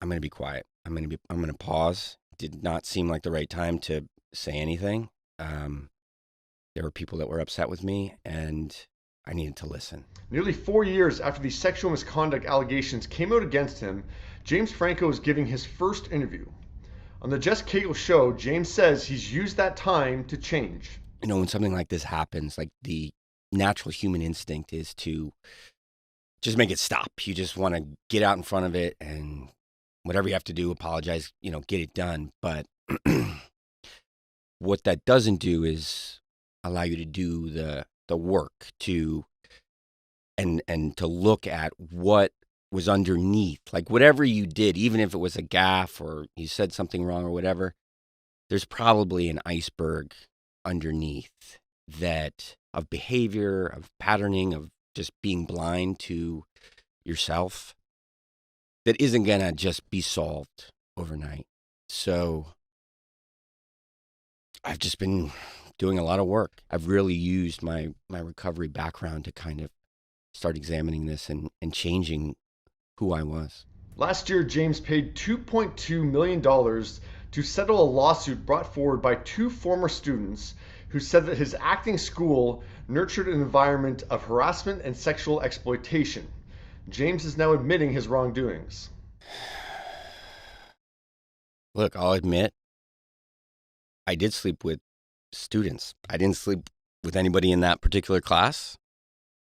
I'm going to be quiet. I'm going to pause. Did not seem like the right time to say anything. Um, there were people that were upset with me, and I needed to listen. Nearly 4 years after the sexual misconduct allegations came out against him, James Franco is giving his first interview. On the Jess Cagle show, James says he's used that time to change. When something like this happens, like the natural human instinct is to just make it stop. You just want to get out in front of it and whatever you have to do, apologize, get it done. But what that doesn't do is allow you to do the work to and to look at what was underneath. Like whatever you did, even if it was a gaffe or you said something wrong or whatever, there's probably an iceberg underneath that of behavior, of patterning, of just being blind to yourself that isn't going to just be solved overnight. So I've just been doing a lot of work. I've really used my recovery background to kind of start examining this and changing who I was. Last year, James paid $2.2 million to settle a lawsuit brought forward by two former students who said that his acting school nurtured an environment of harassment and sexual exploitation. James is now admitting his wrongdoings. Look, I'll admit, I did sleep with students. I didn't sleep with anybody in that particular class,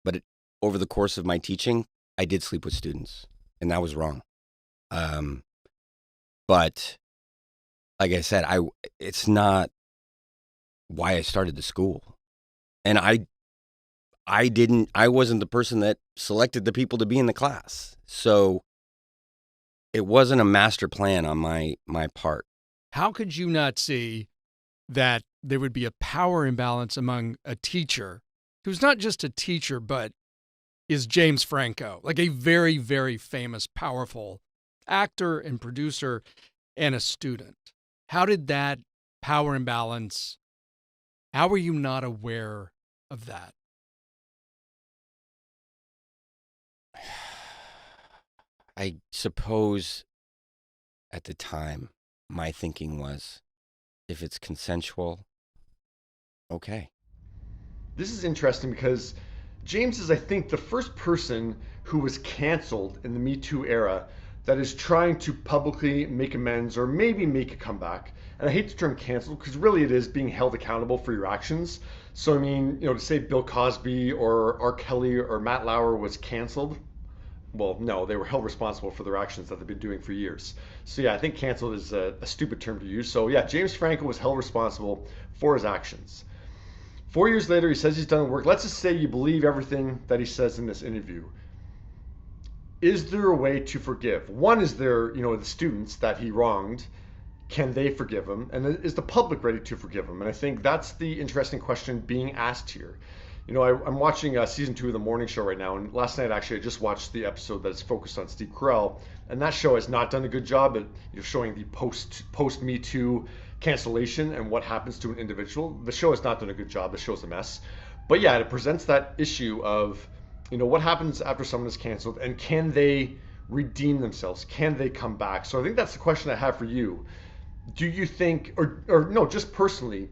but over the course of my teaching, I did sleep with students, and that was wrong. But like I said, it's not why I started the school, and I wasn't the person that selected the people to be in the class, so it wasn't a master plan on my part. How could you not see that there would be a power imbalance among a teacher who's not just a teacher, but is James Franco, like a very, very famous, powerful actor and producer and a student? How did that power imbalance, how were you not aware of that? I suppose at the time, my thinking was, if it's consensual, okay. This is interesting because James is, I think, the first person who was canceled in the Me Too era that is trying to publicly make amends or maybe make a comeback. And I hate the term canceled because really it is being held accountable for your actions. So, I mean, to say Bill Cosby or R. Kelly or Matt Lauer was canceled, well, no, they were held responsible for their actions that they've been doing for years. So, yeah, I think canceled is a stupid term to use. So, yeah, James Franco was held responsible for his actions. 4 years later, he says he's done the work. Let's just say you believe everything that he says in this interview. Is there a way to forgive? One, is there, the students that he wronged, can they forgive him? And is the public ready to forgive him? And I think that's the interesting question being asked here. I'm watching season 2 of the morning show right now, and last night actually I just watched the episode that is focused on Steve Carell, and that show has not done a good job at showing the post Me Too cancellation and what happens to an individual. The show has not done a good job. The show's a mess. But yeah, it presents that issue of what happens after someone is canceled, and can they redeem themselves? Can they come back? So I think that's the question I have for you. Do you think, or no, just personally,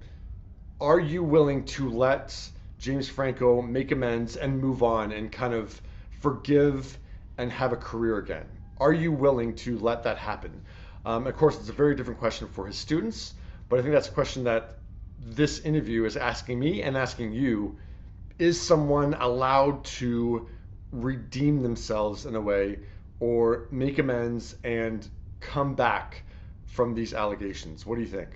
are you willing to let James Franco make amends and move on and kind of forgive and have a career again? Are you willing to let that happen? Of course, it's a very different question for his students, but I think that's a question that this interview is asking me and asking you. Is someone allowed to redeem themselves in a way or make amends and come back from these allegations? What do you think?